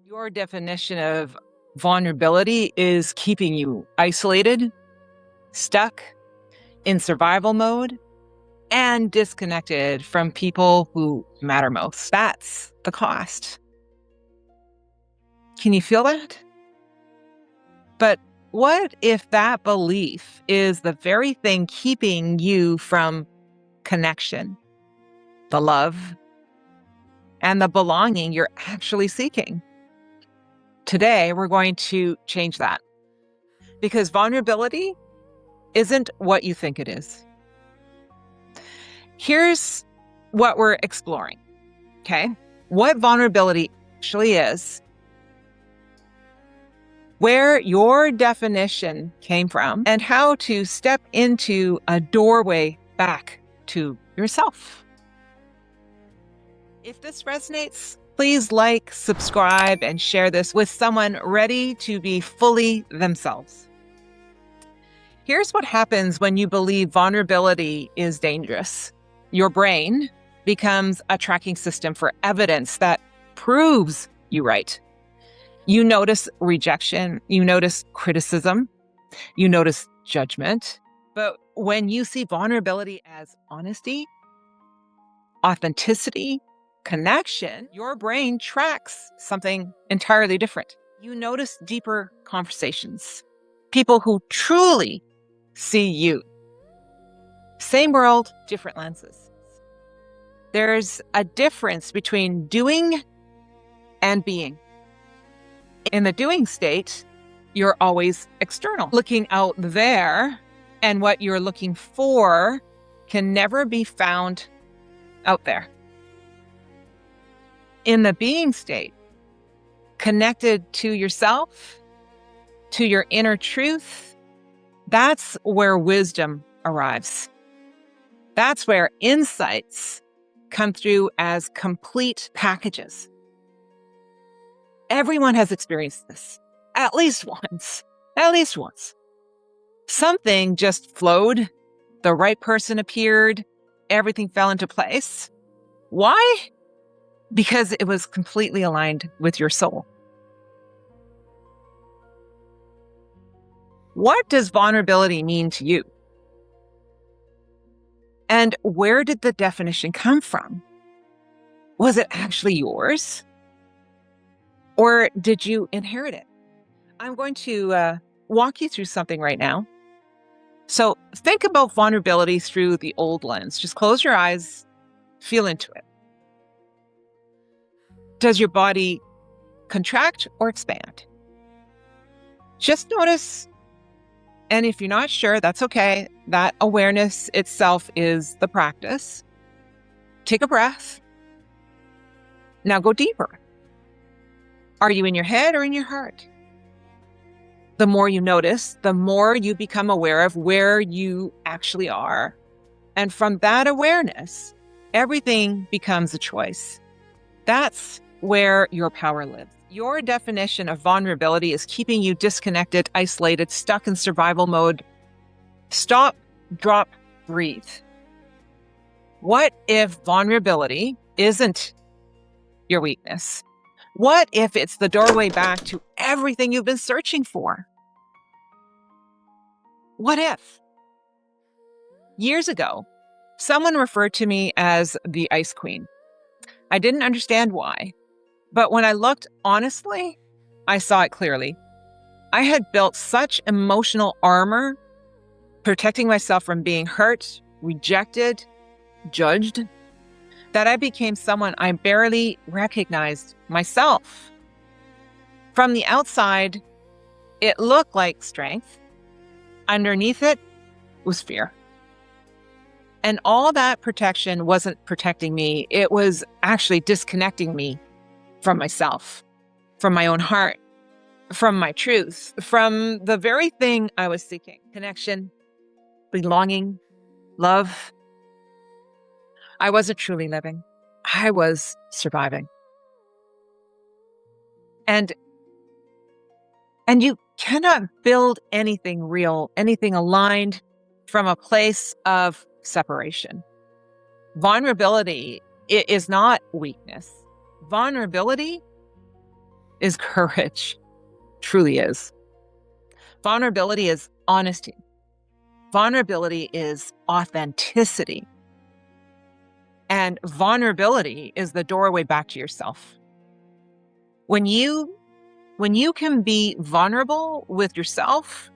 Your definition of vulnerability is keeping you isolated, stuck, in survival mode, and disconnected from people who matter most. That's the cost. Can you feel that? But what if that belief is the very thing keeping you from connection, the love, and the belonging you're actually seeking? Today, we're going to change that because vulnerability isn't what you think it is. Here's what we're exploring, okay? What vulnerability actually is, where your definition came from, and how to step into a doorway back to yourself. If this resonates, please like, subscribe, and share this with someone ready to be fully themselves. Here's what happens when you believe vulnerability is dangerous. Your brain becomes a tracking system for evidence that proves you right. You notice rejection, you notice criticism, you notice judgment. But when you see vulnerability as honesty, authenticity, connection, your brain tracks something entirely different. You notice deeper conversations, people who truly see you. Same world, different lenses. There's a difference between doing and being. In the doing state, you're always external, looking out there, and what you're looking for can never be found out there. In the being state, connected to yourself, to your inner truth, that's where wisdom arrives. That's where insights come through as complete packages. Everyone has experienced this at least once. Something just flowed, the right person appeared, everything fell into place. Why? Because it was completely aligned with your soul. What does vulnerability mean to you? And where did the definition come from? Was it actually yours? Or did you inherit it? I'm going to walk you through something right now. So think about vulnerability through the old lens. Just close your eyes, feel into it. Does your body contract or expand? Just notice. And if you're not sure, that's okay. That awareness itself is the practice. Take a breath. Now go deeper. Are you in your head or in your heart? The more you notice, the more you become aware of where you actually are. And from that awareness, everything becomes a choice. That's where your power lives. Your definition of vulnerability is keeping you disconnected, isolated, stuck in survival mode. Stop, drop, breathe. What if vulnerability isn't your weakness? What if it's the doorway back to everything you've been searching for? What if? Years ago, someone referred to me as the Ice Queen. I didn't understand why, but when I looked honestly, I saw it clearly. I had built such emotional armor, protecting myself from being hurt, rejected, judged, that I became someone I barely recognized myself. From the outside, it looked like strength. Underneath it was fear. And all that protection wasn't protecting me. It was actually disconnecting me from myself, from my own heart, from my truth, from the very thing I was seeking: connection, belonging, love. I wasn't truly living. I was surviving. And you cannot build anything real, anything aligned from a place of separation. Vulnerability is not weakness. Vulnerability is courage. Truly is. Vulnerability is honesty. Vulnerability is authenticity. And vulnerability is the doorway back to yourself. When you can be vulnerable with yourself,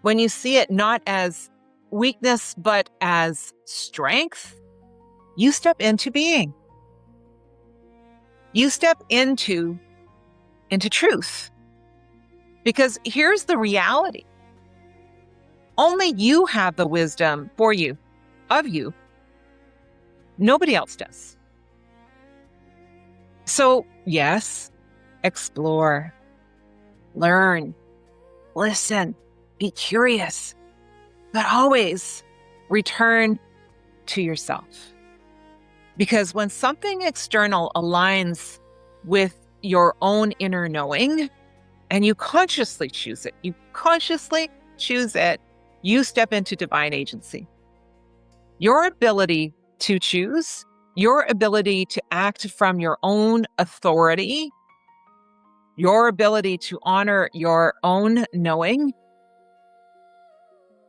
when you see it not as weakness, but as strength, you step into being. You step into truth. Because here's the reality. Only you have the wisdom for you, of you. Nobody else does. So, yes, explore, learn, listen, be curious, but always return to yourself. Because when something external aligns with your own inner knowing, and you consciously choose it, you step into divine agency. Your ability to choose, your ability to act from your own authority, your ability to honor your own knowing,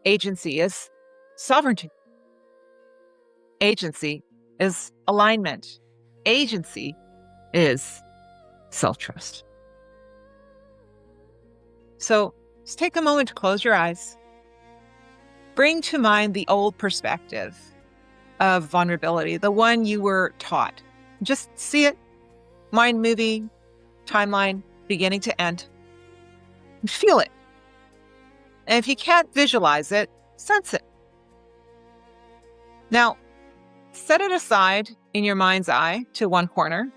agency is sovereignty. Agency is alignment. Agency is self-trust. So just take a moment to close your eyes. Bring to mind the old perspective of vulnerability, the one you were taught. Just see it, mind moving, timeline, beginning to end. Feel it. And if you can't visualize it, sense it. Now, set it aside in your mind's eye to one corner.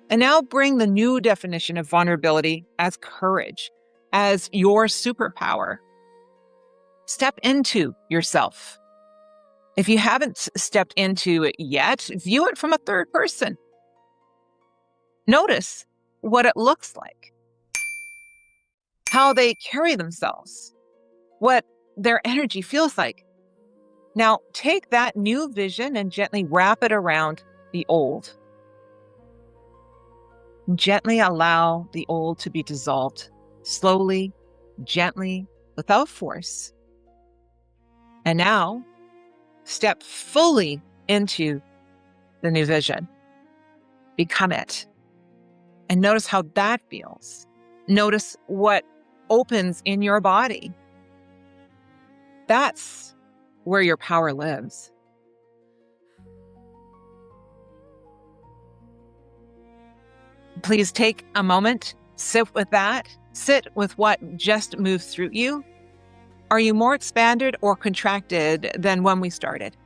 And now bring the new definition of vulnerability as courage, as your superpower. Step into yourself. If you haven't stepped into it yet, view it from a third person. Notice what it looks like, how they carry themselves, what their energy feels like. Now, take that new vision and gently wrap it around the old. Gently allow the old to be dissolved, slowly, gently, without force. And now, step fully into the new vision. Become it. And notice how that feels. Notice what opens in your body. That's where your power lives. Please take a moment, sit with that, sit with what just moved through you. Are you more expanded or contracted than when we started?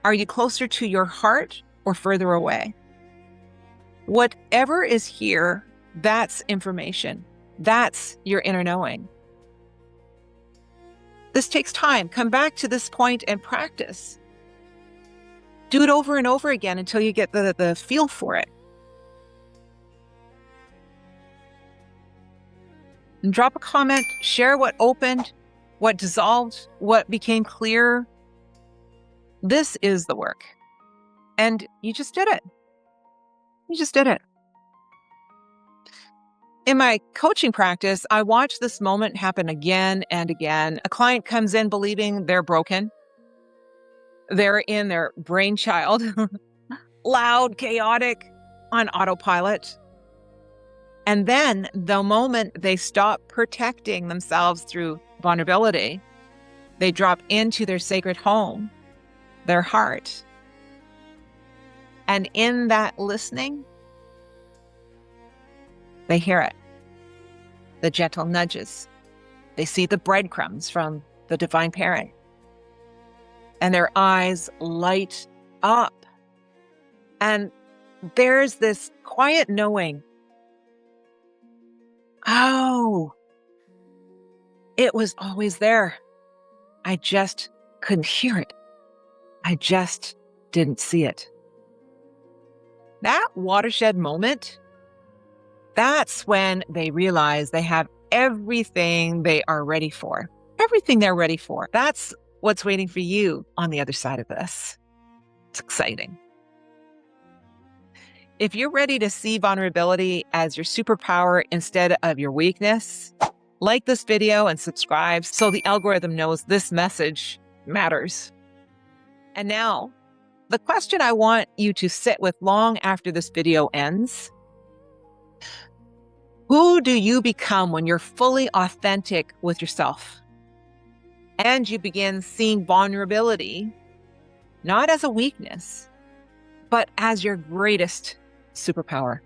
Are you closer to your heart or further away? Whatever is here, that's information. That's your inner knowing. This takes time. Come back to this point and practice. Do it over and over again until you get the feel for it. And drop a comment, share what opened, what dissolved, what became clear. This is the work. And you just did it. You just did it. In my coaching practice, I watch this moment happen again and again. A client comes in believing they're broken. They're in their brainchild, loud, chaotic, on autopilot. And then the moment they stop protecting themselves through vulnerability, they drop into their sacred home, their heart. And in that listening, they hear it, the gentle nudges. They see the breadcrumbs from the divine parent. And their eyes light up. And there's this quiet knowing, oh, it was always there. I just couldn't hear it. I just didn't see it. That watershed moment, that's when they realize they have everything they are ready for. Everything they're ready for. That's what's waiting for you on the other side of this. It's exciting. If you're ready to see vulnerability as your superpower instead of your weakness, like this video and subscribe so the algorithm knows this message matters. And now, the question I want you to sit with long after this video ends: who do you become when you're fully authentic with yourself? And you begin seeing vulnerability not as a weakness, but as your greatest superpower.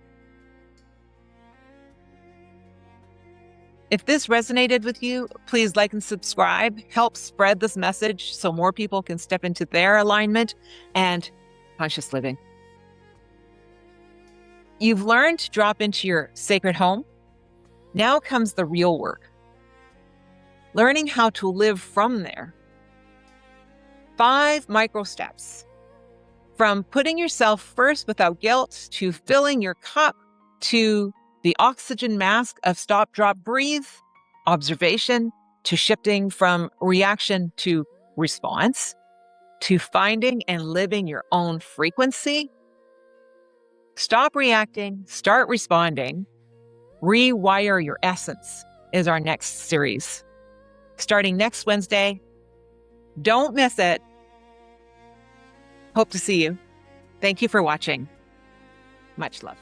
If this resonated with you, please like and subscribe. Help spread this message so more people can step into their alignment and conscious living. You've learned to drop into your sacred home. Now comes the real work. Learning how to live from there. 5 micro steps. From putting yourself first without guilt, to filling your cup, to the oxygen mask of stop, drop, breathe, observation, to shifting from reaction to response, to finding and living your own frequency. Stop reacting, start responding. Rewire your essence is our next series, starting next Wednesday. Don't miss it. Hope to see you. Thank you for watching. Much love.